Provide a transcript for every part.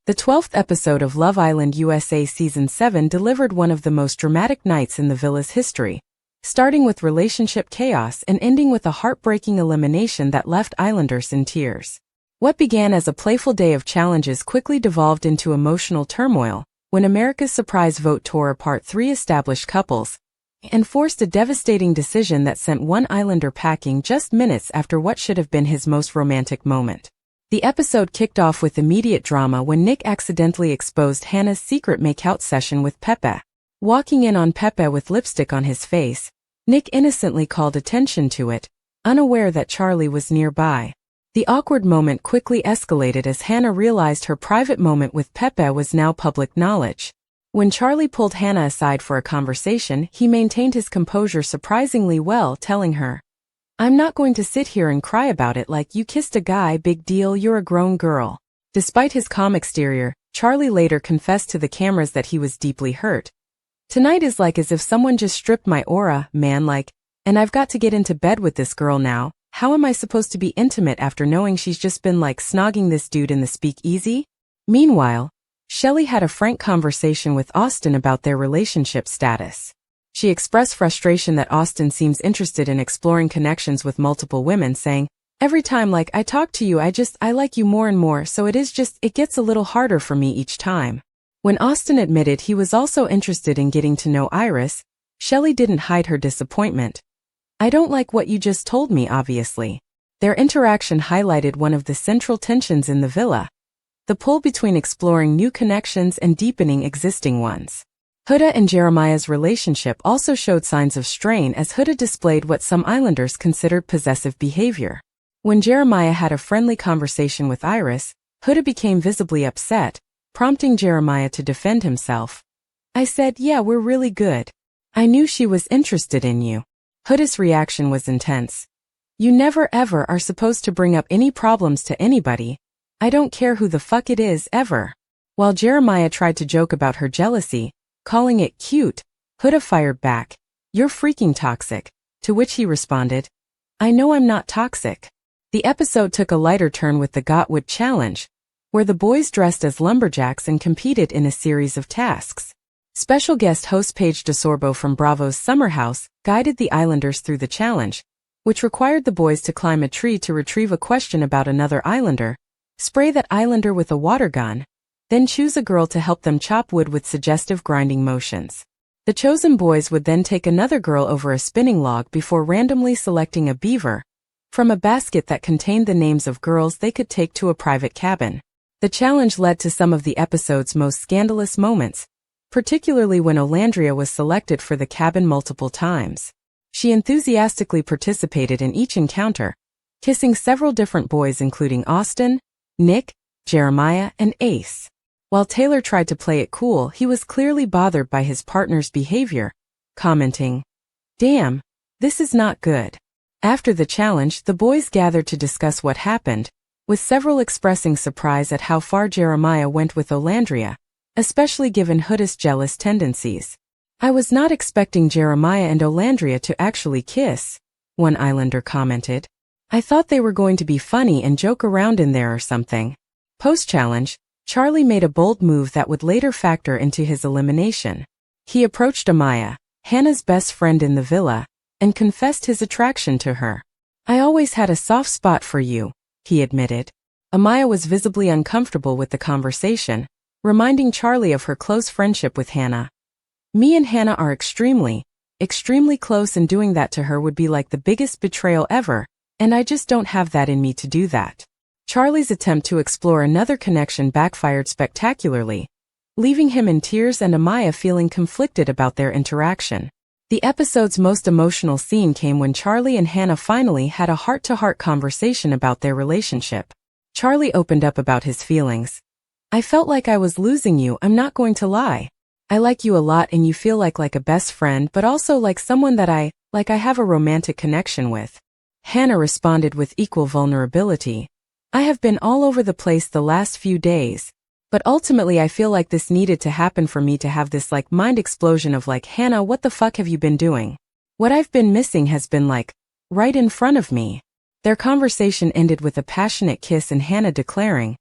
The 12th episode of Love Island USA Season 7 delivered one of the most dramatic nights in the villa's history, starting with relationship chaos and ending with a heartbreaking elimination that left Islanders in tears. What began as a playful day of challenges quickly devolved into emotional turmoil when America's Surprise Vote tore apart three established couples and forced a devastating decision that sent one Islander packing just minutes after what should have been his most romantic moment. The episode kicked off with immediate drama when Nick accidentally exposed Hannah's secret makeout session with Pepe. Walking in on Pepe with lipstick on his face, Nick innocently called attention to it, unaware that Charlie was nearby. The awkward moment quickly escalated as Hannah realized her private moment with Pepe was now public knowledge. When Charlie pulled Hannah aside for a conversation, he maintained his composure surprisingly well, telling her, "I'm not going to sit here and cry about it like you kissed a guy, big deal, you're a grown girl." Despite his calm exterior, Charlie later confessed to the cameras that he was deeply hurt. "Tonight is like as if someone just stripped my aura, man, and I've got to get into bed with this girl now. How am I supposed to be intimate after knowing she's just been snogging this dude in the speakeasy?" Meanwhile, Shelley had a frank conversation with Austin about their relationship status. She expressed frustration that Austin seems interested in exploring connections with multiple women, saying, "Every time I talk to you, I like you more and more, so it gets a little harder for me each time." When Austin admitted he was also interested in getting to know Iris, Shelley didn't hide her disappointment. "I don't like what you just told me, obviously." Their interaction highlighted one of the central tensions in the villa, the pull between exploring new connections and deepening existing ones. Huda and Jeremiah's relationship also showed signs of strain as Huda displayed what some Islanders considered possessive behavior. When Jeremiah had a friendly conversation with Iris, Huda became visibly upset, prompting Jeremiah to defend himself. "I said, yeah, we're really good. I knew she was interested in you." Huda's reaction was intense. "You never ever are supposed to bring up any problems to anybody. I don't care who the fuck it is, ever." While Jeremiah tried to joke about her jealousy, calling it cute, Huda fired back, "You're freaking toxic," to which he responded, "I know I'm not toxic." The episode took a lighter turn with the Gotwood Challenge, where the boys dressed as lumberjacks and competed in a series of tasks. Special guest host Paige DeSorbo from Bravo's Summer House guided the Islanders through the challenge, which required the boys to climb a tree to retrieve a question about another Islander, spray that Islander with a water gun, then choose a girl to help them chop wood with suggestive grinding motions. The chosen boys would then take another girl over a spinning log before randomly selecting a beaver from a basket that contained the names of girls they could take to a private cabin. The challenge led to some of the episode's most scandalous moments, particularly when OLANDRIA was selected for the cabin multiple times. She enthusiastically participated in each encounter, kissing several different boys including Austin, Nick, Jeremiah, and Ace. While Taylor tried to play it cool, he was clearly bothered by his partner's behavior, commenting, "Damn, this is not good." After the challenge, the boys gathered to discuss what happened, with several expressing surprise at how far Jeremiah went with OLANDRIA, especially given Huda's jealous tendencies. "I was not expecting Jeremiah and OLANDRIA to actually kiss," one Islander commented. "I thought they were going to be funny and joke around in there or something." Post-challenge, Charlie made a bold move that would later factor into his elimination. He approached AMAYA, Hannah's best friend in the villa, and confessed his attraction to her. "I always had a soft spot for you," he admitted. AMAYA was visibly uncomfortable with the conversation, reminding Charlie of her close friendship with Hannah. "Me and Hannah are extremely close, and doing that to her would be like the biggest betrayal ever, and I just don't have that in me to do that." Charlie's attempt to explore another connection backfired spectacularly, leaving him in tears and AMAYA feeling conflicted about their interaction. The episode's most emotional scene came when Charlie and Hannah finally had a heart-to-heart conversation about their relationship. Charlie opened up about his feelings. "I felt like I was losing you, I'm not going to lie. I like you a lot and you feel like a best friend, but also like someone that I have a romantic connection with." Hannah responded with equal vulnerability. "I have been all over the place the last few days, but ultimately I feel like this needed to happen for me to have this mind explosion of Hannah, what the fuck have you been doing? What I've been missing has been right in front of me." Their conversation ended with a passionate kiss and Hannah declaring,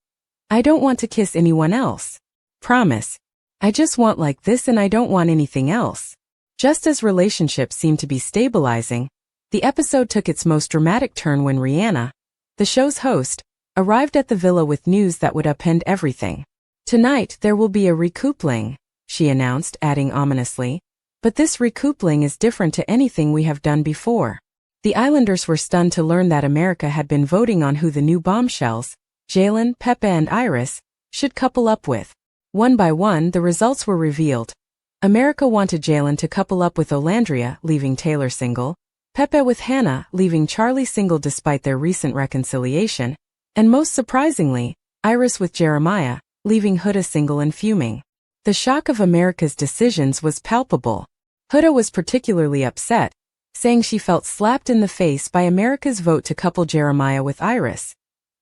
I don't want to kiss anyone else. Promise. I just want like this and I don't want anything else. Just as relationships seemed to be stabilizing, the episode took its most dramatic turn when Rihanna, the show's host, arrived at the villa with news that would upend everything. Tonight there will be a recoupling, she announced, adding ominously. But this recoupling is different to anything we have done before. The Islanders were stunned to learn that America had been voting on who the new bombshells, Jalen, Pepe and Iris, should couple up with. One by one the results were revealed. America wanted Jalen to couple up with OLANDRIA, leaving Taylor single, Pepe with Hannah, leaving Charlie single despite their recent reconciliation, and most surprisingly, Iris with Jeremiah, leaving Huda single and fuming. The shock of America's decisions was palpable. Huda was particularly upset, saying she felt slapped in the face by America's vote to couple Jeremiah with Iris,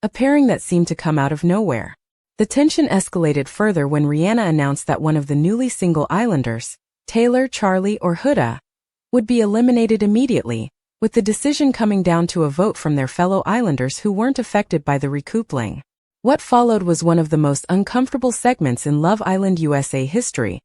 a pairing that seemed to come out of nowhere. The tension escalated further when Rihanna announced that one of the newly single Islanders, Taylor, Charlie, or Huda, would be eliminated immediately, with the decision coming down to a vote from their fellow Islanders who weren't affected by the recoupling. What followed was one of the most uncomfortable segments in Love Island USA history,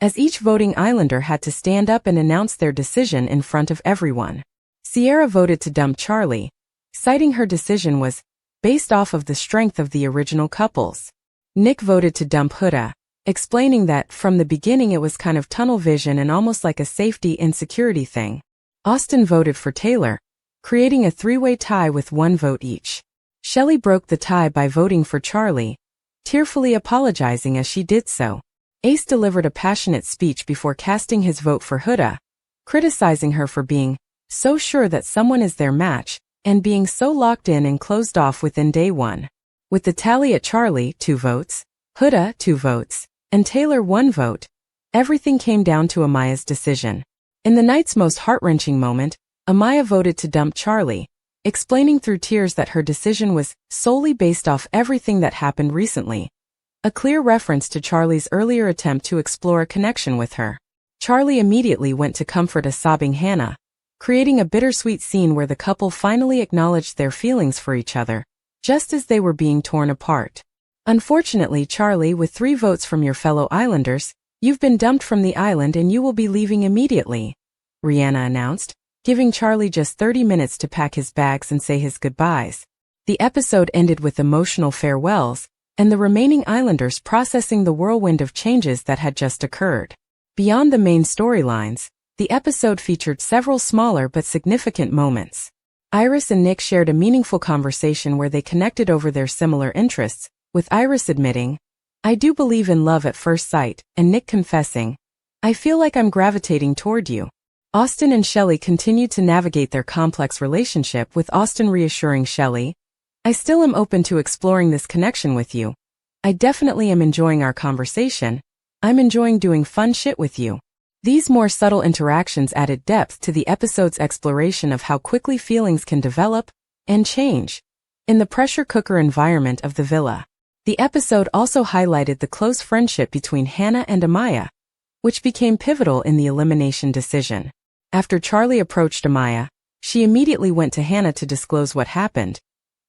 as each voting Islander had to stand up and announce their decision in front of everyone. Sierra voted to dump Charlie, citing her decision was based off of the strength of the original couples. Nick voted to dump Huda, explaining that from the beginning it was kind of tunnel vision and almost like a safety insecurity thing. Austin voted for Taylor, creating a three-way tie with one vote each. Shelley broke the tie by voting for Charlie, tearfully apologizing as she did so. Ace delivered a passionate speech before casting his vote for Huda, criticizing her for being so sure that someone is their match and being so locked in and closed off within day one. With the tally at Charlie, 2 votes, Huda, 2 votes, and Taylor, 1 vote, everything came down to Amaya's decision. In the night's most heart-wrenching moment, Amaya voted to dump Charlie, explaining through tears that her decision was solely based off everything that happened recently, a clear reference to Charlie's earlier attempt to explore a connection with her. Charlie immediately went to comfort a sobbing Hannah, creating a bittersweet scene where the couple finally acknowledged their feelings for each other, just as they were being torn apart. Unfortunately, Charlie, with 3 votes from your fellow Islanders, you've been dumped from the island and you will be leaving immediately, Rihanna announced, giving Charlie just 30 minutes to pack his bags and say his goodbyes. The episode ended with emotional farewells, and the remaining Islanders processing the whirlwind of changes that had just occurred. Beyond the main storylines, the episode featured several smaller but significant moments. Iris and Nick shared a meaningful conversation where they connected over their similar interests, with Iris admitting, "I do believe in love at first sight," and Nick confessing, "I feel like I'm gravitating toward you." Austin and Shelley continued to navigate their complex relationship, with Austin reassuring Shelley, "I still am open to exploring this connection with you. I definitely am enjoying our conversation. I'm enjoying doing fun shit with you." These more subtle interactions added depth to the episode's exploration of how quickly feelings can develop and change in the pressure cooker environment of the villa. The episode also highlighted the close friendship between Hannah and Amaya, which became pivotal in the elimination decision. After Charlie approached Amaya, she immediately went to Hannah to disclose what happened.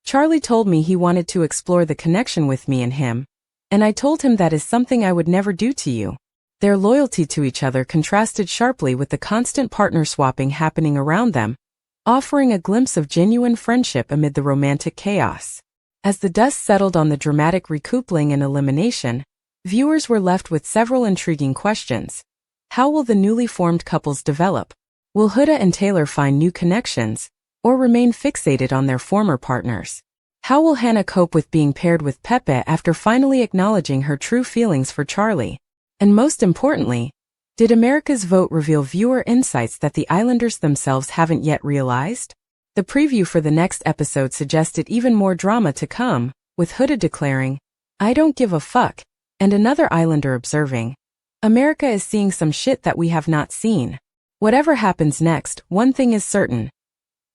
"Charlie told me he wanted to explore the connection with me and him, and I told him that is something I would never do to you." Their loyalty to each other contrasted sharply with the constant partner swapping happening around them, offering a glimpse of genuine friendship amid the romantic chaos. As the dust settled on the dramatic recoupling and elimination, viewers were left with several intriguing questions. How will the newly formed couples develop? Will Huda and Taylor find new connections, or remain fixated on their former partners? How will Hannah cope with being paired with Pepe after finally acknowledging her true feelings for Charlie? And most importantly, did America's vote reveal viewer insights that the Islanders themselves haven't yet realized? The preview for the next episode suggested even more drama to come, with Huda declaring, "I don't give a fuck," and another Islander observing, "America is seeing some shit that we have not seen." Whatever happens next, one thing is certain.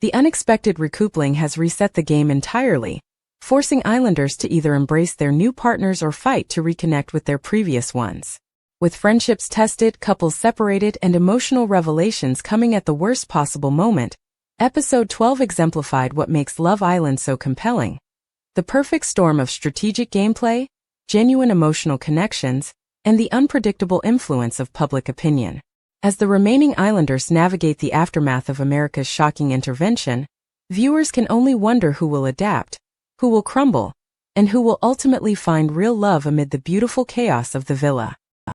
The unexpected recoupling has reset the game entirely, forcing Islanders to either embrace their new partners or fight to reconnect with their previous ones. With friendships tested, couples separated, and emotional revelations coming at the worst possible moment, Episode 12 exemplified what makes Love Island so compelling. The perfect storm of strategic gameplay, genuine emotional connections, and the unpredictable influence of public opinion. As the remaining islanders navigate the aftermath of America's shocking intervention, viewers can only wonder who will adapt, who will crumble, and who will ultimately find real love amid the beautiful chaos of the villa.